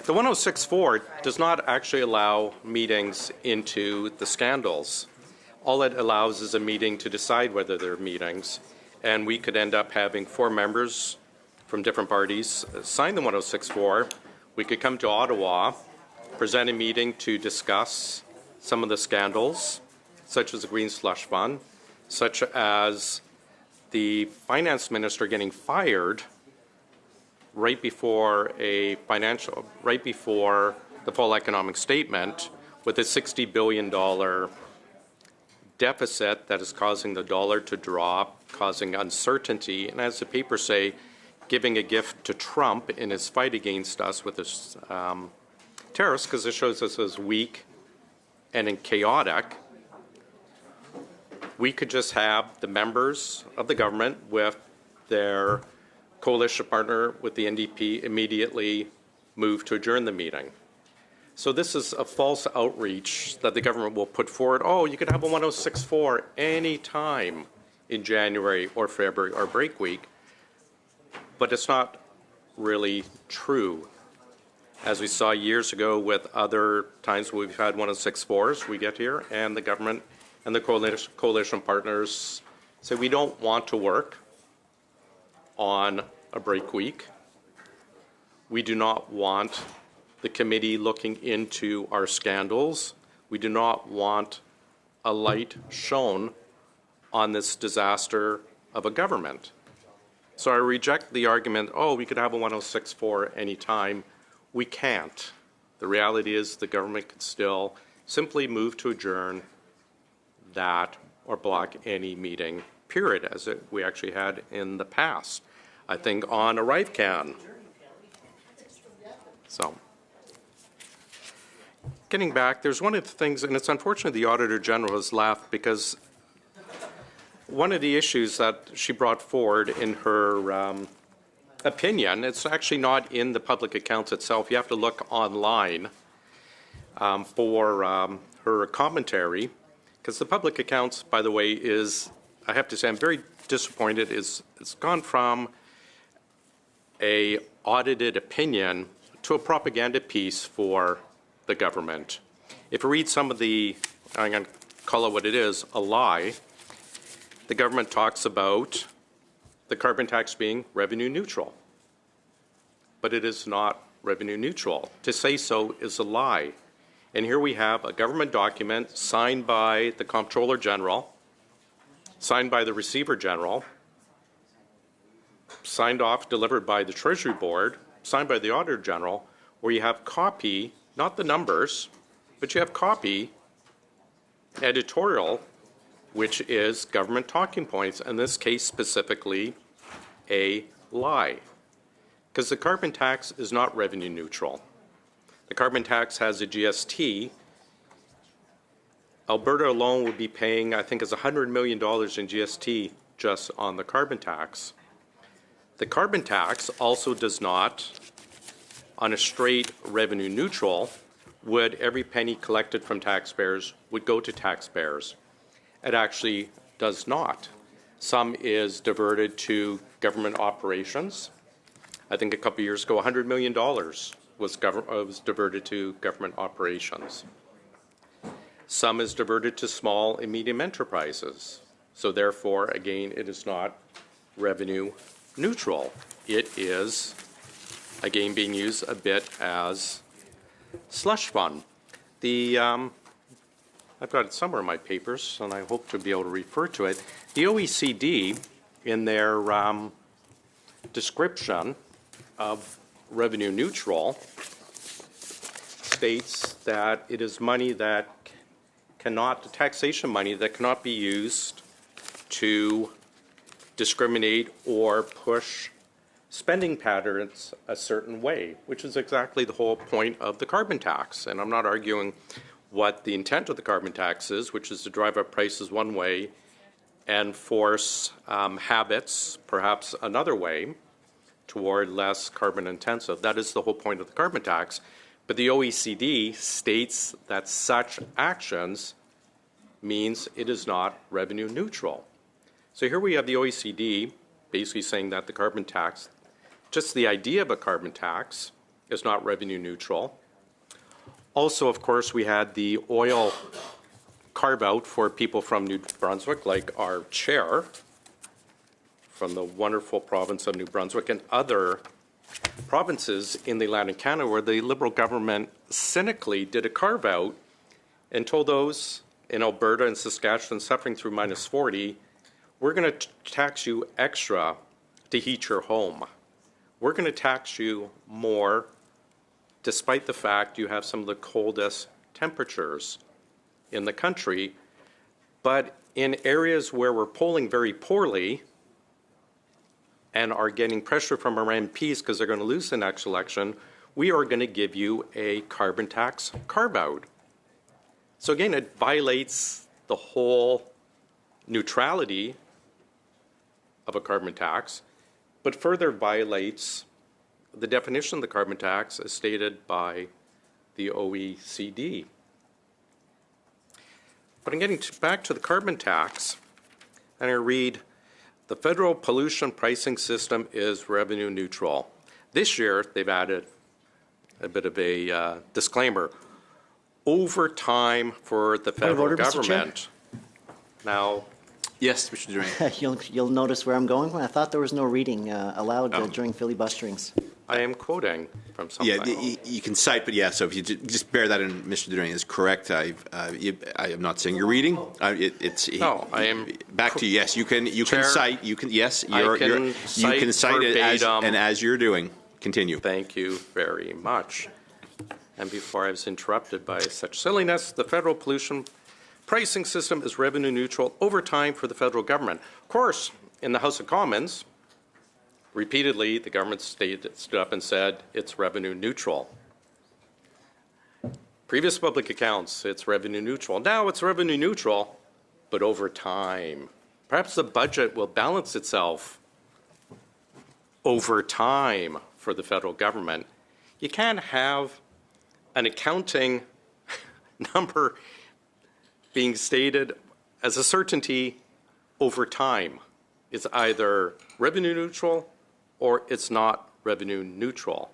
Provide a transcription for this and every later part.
The 106.4 does not actually allow meetings into the scandals. All it allows is a meeting to decide whether they're meetings, and we could end up having 4 members from different parties sign the 106.4. We could come to Ottawa, present a meeting to discuss some of the scandals, such as the Green Slush Fund, such as the finance minister getting fired right before the full economic statement, with a $60 billion deficit that is causing the dollar to drop, causing uncertainty, and as the papers say, giving a gift to Trump in his fight against us with his tariffs, because it shows us as weak and chaotic. We could just have the members of the government with their coalition partner with the NDP immediately move to adjourn the meeting. So this is a false outreach that the government will put forward. Oh, you could have a 106.4 any time in January or February or break week, but it's not really true. As we saw years ago with other times we've had 106.4s, we get here and the government and the coalition partners say we don't want to work on a break week. We do not want the committee looking into our scandals. We do not want a light shown on this disaster of a government. So I reject the argument, oh, we could have a 106.4 anytime. We can't. The reality is the government could still simply move to adjourn that or block any meeting, period, as we actually had in the past. I think on ArriveCan. So, getting back, there's one of the things, and it's unfortunate the Auditor General has laughed, because one of the issues that she brought forward in her opinion, it's actually not in the public accounts itself. You have to look online for her commentary, because the public accounts, by the way, is, I have to say, I'm very disappointed. It's gone from a audited opinion to a propaganda piece for the government. If you read some of the, I'm going to call it what it is, a lie, the government talks about the carbon tax being revenue neutral. But it is not revenue neutral. To say so is a lie. And here we have a government document signed by the Comptroller General, signed by the Receiver General, signed off, delivered by the Treasury Board, signed by the Auditor General, where you have copy, not the numbers, but you have copy, editorial, which is government talking points, in this case specifically a lie. Because the carbon tax is not revenue neutral. The carbon tax has a GST. Alberta alone would be paying, I think, it's $100 million in GST just on the carbon tax. The carbon tax also does not, on a straight revenue neutral, would every penny collected from taxpayers would go to taxpayers. It actually does not. Some is diverted to government operations. I think a couple of years ago, $100 million was diverted to government operations. Some is diverted to small and medium enterprises. So therefore, again, it is not revenue neutral. It is, again, being used a bit as slush fund. I've got it somewhere in my papers, and I hope to be able to refer to it. The OECD, in their description of revenue neutral, states that it is money that cannot, taxation money that cannot be used to discriminate or push spending patterns a certain way, which is exactly the whole point of the carbon tax. And I'm not arguing what the intent of the carbon tax is, which is to drive up prices one way and force habits perhaps another way toward less carbon intensive. That is the whole point of the carbon tax. But the OECD states that such actions means it is not revenue neutral. So here we have the OECD basically saying that the carbon tax, just the idea of a carbon tax, is not revenue neutral. Also, of course, we had the oil carve-out for people from New Brunswick, like our chair from the wonderful province of New Brunswick and other provinces in the Atlantic Canada where the Liberal government cynically did a carve-out and told those in Alberta and Saskatchewan suffering through -40, we're going to tax you extra to heat your home. We're going to tax you more despite the fact you have some of the coldest temperatures in the country. But in areas where we're polling very poorly and are getting pressure from our MPs because they're going to lose the next election, we are going to give you a carbon tax carve-out. So again, it violates the whole neutrality of a carbon tax, but further violates the definition of the carbon tax as stated by the OECD. But I'm getting back to the carbon tax, and I read, the federal pollution pricing system is revenue neutral. This year, they've added a bit of a disclaimer. Over time for the federal government. Now, yes, Mr. Durain. You'll notice where I'm going. I thought there was no reading allowed during filibusterings. I am quoting from something. Yeah, you can cite, but yeah. So if you just bear that in, Mr. Durain is correct. I am not saying you're reading. No, I am. Back to you. Yes, you can Chair, cite. You can. Yes, you can cite it as you're doing. Continue. Thank you very much. And before I was interrupted by such silliness, the federal pollution pricing system is revenue neutral over time for the federal government. Of course, in the House of Commons, repeatedly the government stood up and said it's revenue neutral. Previous public accounts, it's revenue neutral. Now it's revenue neutral, but over time. Perhaps the budget will balance itself over time for the federal government. You can't have an accounting number being stated as a certainty over time. It's either revenue neutral or it's not revenue neutral,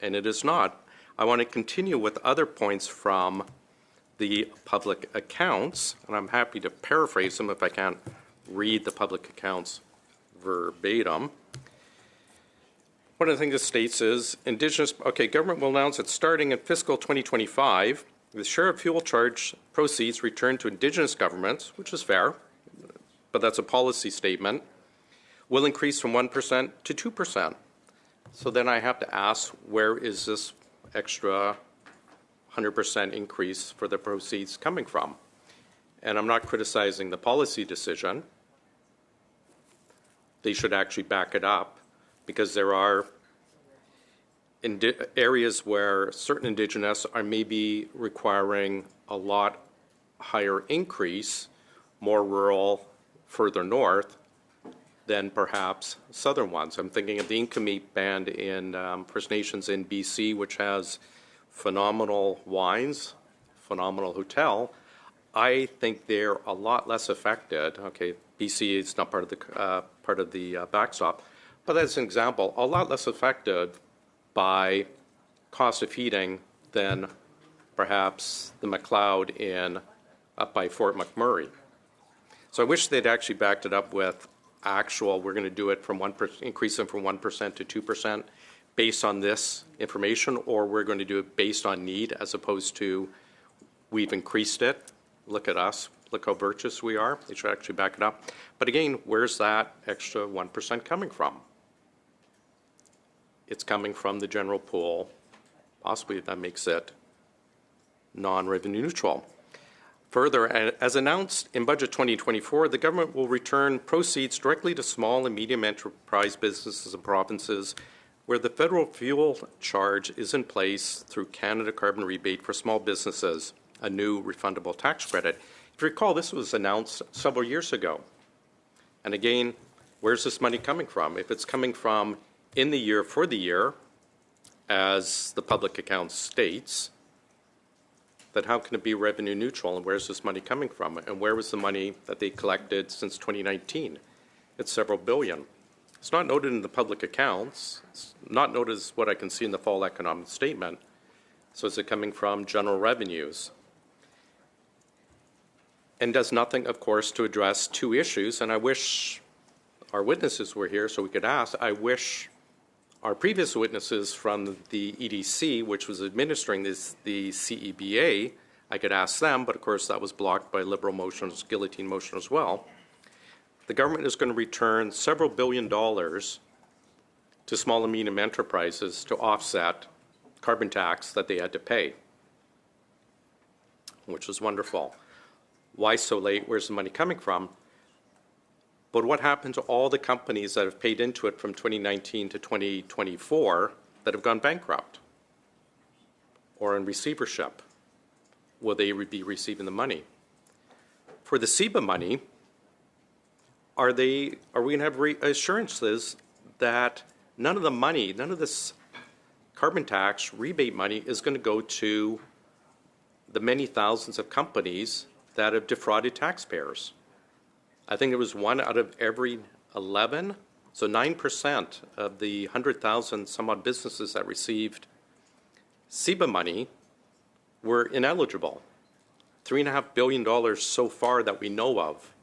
and it is not. I want to continue with other points from the public accounts, and I'm happy to paraphrase them if I can't read the public accounts verbatim. One of the things it states is, Indigenous, government will announce that starting in fiscal 2025, the share of fuel charge proceeds returned to Indigenous governments, which is fair, but that's a policy statement, will increase from 1% to 2%. So then I have to ask, where is this extra 100% increase for the proceeds coming from? And I'm not criticizing the policy decision. They should actually back it up, because there are areas where certain Indigenous are maybe requiring a lot higher increase, more rural, further north, than perhaps southern ones. I'm thinking of the Inkami band in First Nations in BC, which has phenomenal wines, phenomenal hotel. I think they're a lot less affected. Okay, BC is not part of the backstop, but as an example, a lot less affected by cost of heating than perhaps the McLeod up by Fort McMurray. So I wish they'd actually backed it up with actual, we're going to do it from 1%, increase them from 1% to 2% based on this information, or we're going to do it based on need as opposed to we've increased it. Look at us. Look how virtuous we are. They should actually back it up. But again, where's that extra 1% coming from? It's coming from the general pool. Possibly that makes it non-revenue neutral. Further, as announced in Budget 2024, the government will return proceeds directly to small and medium enterprise businesses and provinces where the federal fuel charge is in place through Canada Carbon Rebate for small businesses, a new refundable tax credit. If you recall, this was announced several years ago. And again, where's this money coming from? If it's coming from in the year for the year, as the public account states, then how can it be revenue neutral, and where's this money coming from? And where was the money that they collected since 2019? It's several billion. It's not noted in the public accounts. It's not noted as what I can see in the fall economic statement. So is it coming from general revenues? And does nothing, of course, to address two issues. And I wish our witnesses were here so we could ask. I wish our previous witnesses from the EDC, which was administering the CEBA, I could ask them, but of course that was blocked by Liberal motions, guillotine motion as well. The government is going to return several $billions to small and medium enterprises to offset carbon tax that they had to pay, which was wonderful. Why so late? Where's the money coming from? But what happened to all the companies that have paid into it from 2019 to 2024 that have gone bankrupt or in receivership? Will they be receiving the money? For the CEBA money, are we going to have assurances that none of the money, none of this carbon tax rebate money is going to go to the many thousands of companies that have defrauded taxpayers? I think it was 1 out of every 11, so 9% of the 100,000 some odd businesses that received CEBA money were ineligible. $3.5 billion so far that we know of.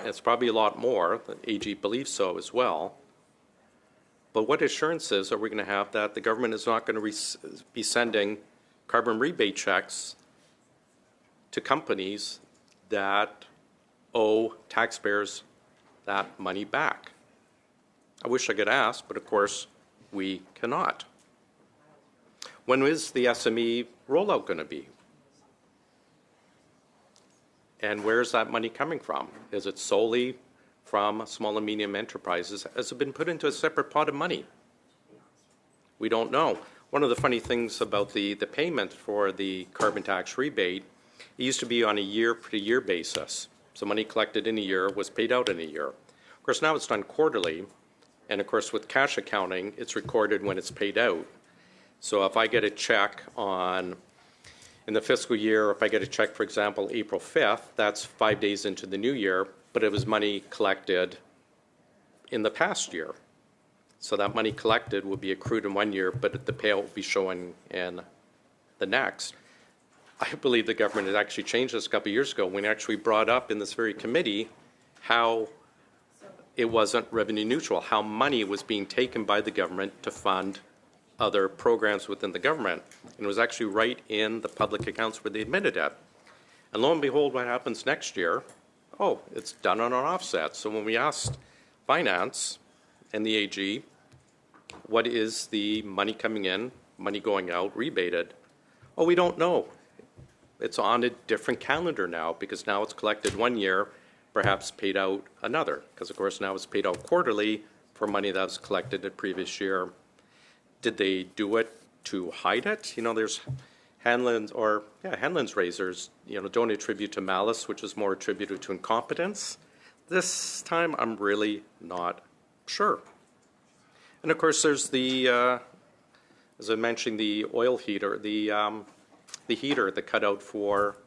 It's probably a lot more. The AG believes so as well. But what assurances are we going to have that the government is not going to be sending carbon rebate checks to companies that owe taxpayers that money back? I wish I could ask, but of course we cannot. When is the SME rollout going to be? And where is that money coming from? Is it solely from small and medium enterprises? Has it been put into a separate pot of money? We don't know. One of the funny things about the payment for the carbon tax rebate, it used to be on a year-to-year basis. So money collected in a year was paid out in a year. Of course, now it's done quarterly. And of course, with cash accounting, it's recorded when it's paid out. So if I get a check in the fiscal year, if I get a check, for example, April 5th, that's 5 days into the new year, but it was money collected in the past year. So that money collected will be accrued in 1 year, but the payout will be showing in the next. I believe the government had actually changed this a couple of years ago when it actually brought up in this very committee how it wasn't revenue neutral, how money was being taken by the government to fund other programs within the government. And it was actually right in the public accounts where they admitted it. And lo and behold, what happens next year? Oh, it's done on an offset. So when we asked Finance and the AG, what is the money coming in, money going out, rebated? Oh, we don't know. It's on a different calendar now because now it's collected 1 year, perhaps paid out another. Because, of course, now it's paid out quarterly for money that was collected the previous year. Did they do it to hide it? You know, there's Hanlon's razors, don't attribute to malice, which is more attributed to incompetence. This time, I'm really not sure. And of course, there's as I mentioned, the oil heater, the heater, the cutout for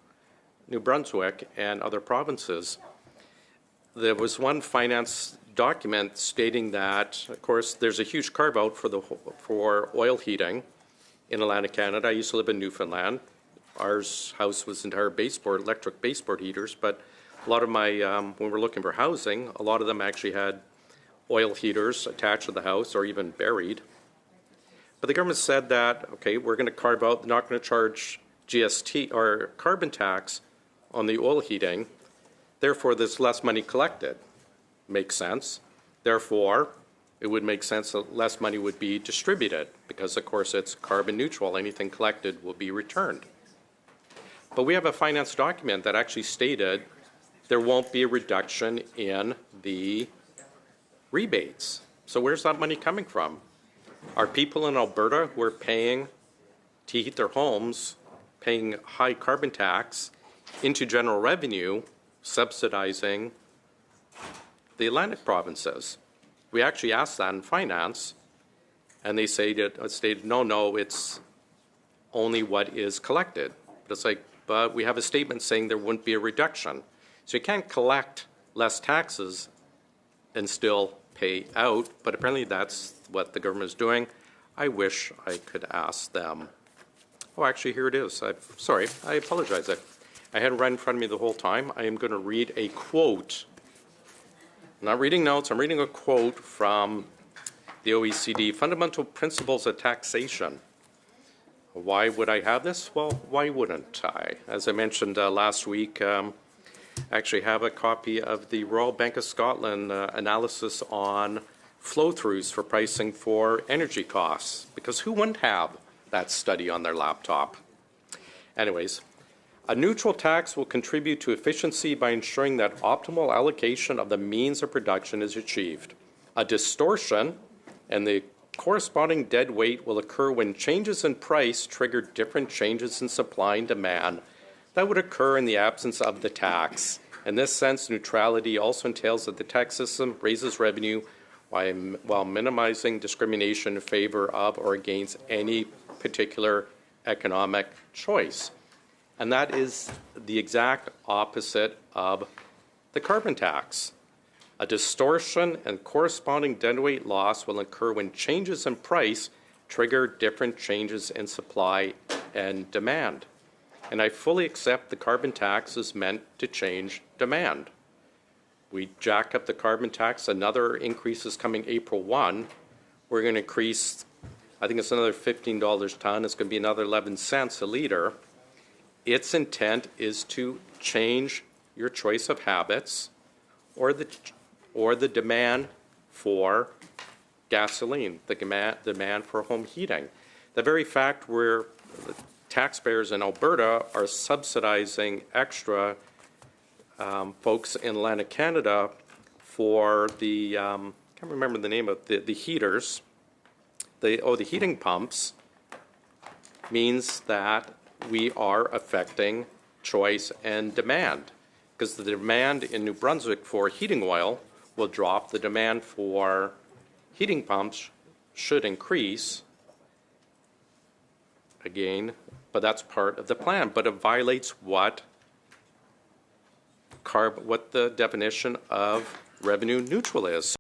New Brunswick and other provinces. There was one finance document stating that, of course, there's a huge carve-out for oil heating in Atlantic Canada. I used to live in Newfoundland. Our house was entire baseboard, electric baseboard heaters, but a lot of my, when we're looking for housing, a lot of them actually had oil heaters attached to the house or even buried. But the government said that, okay, we're going to carve out, not going to charge GST or carbon tax on the oil heating. Therefore, there's less money collected. Makes sense. Therefore, it would make sense that less money would be distributed because, of course, it's carbon neutral. Anything collected will be returned. But we have a finance document that actually stated there won't be a reduction in the rebates. So where's that money coming from? Are people in Alberta who are paying to heat their homes, paying high carbon tax into general revenue, subsidizing the Atlantic provinces? We actually asked that in finance, and they stated, no, it's only what is collected. But it's like, but we have a statement saying there wouldn't be a reduction. So you can't collect less taxes and still pay out, but apparently that's what the government is doing. I wish I could ask them. Oh, actually, here it is. Sorry, I apologize. I had it right in front of me the whole time. I am going to read a quote. I'm not reading notes. I'm reading a quote from the OECD, Fundamental Principles of Taxation. Why would I have this? Well, why wouldn't I? As I mentioned last week, I actually have a copy of the Royal Bank of Scotland analysis on flow-throughs for pricing for energy costs, because who wouldn't have that study on their laptop? Anyways, a neutral tax will contribute to efficiency by ensuring that optimal allocation of the means of production is achieved. A distortion and the corresponding dead weight will occur when changes in price trigger different changes in supply and demand that would occur in the absence of the tax. In this sense, neutrality also entails that the tax system raises revenue while minimizing discrimination in favor of or against any particular economic choice. And that is the exact opposite of the carbon tax. A distortion and corresponding deadweight loss will occur when changes in price trigger different changes in supply and demand. And I fully accept the carbon tax is meant to change demand. We jack up the carbon tax. Another increase is coming April 1. We're going to increase, I think it's another $15 a ton. It's going to be another 11 cents a liter. Its intent is to change your choice of habits or the demand for gasoline, the demand for home heating. The very fact where the taxpayers in Alberta are subsidizing extra folks in Atlantic Canada for the, I can't remember the name of the heaters, the heating pumps, means that we are affecting choice and demand, because the demand in New Brunswick for heating oil will drop. The demand for heating pumps should increase again, but that's part of the plan. But it violates what the definition of revenue neutral is.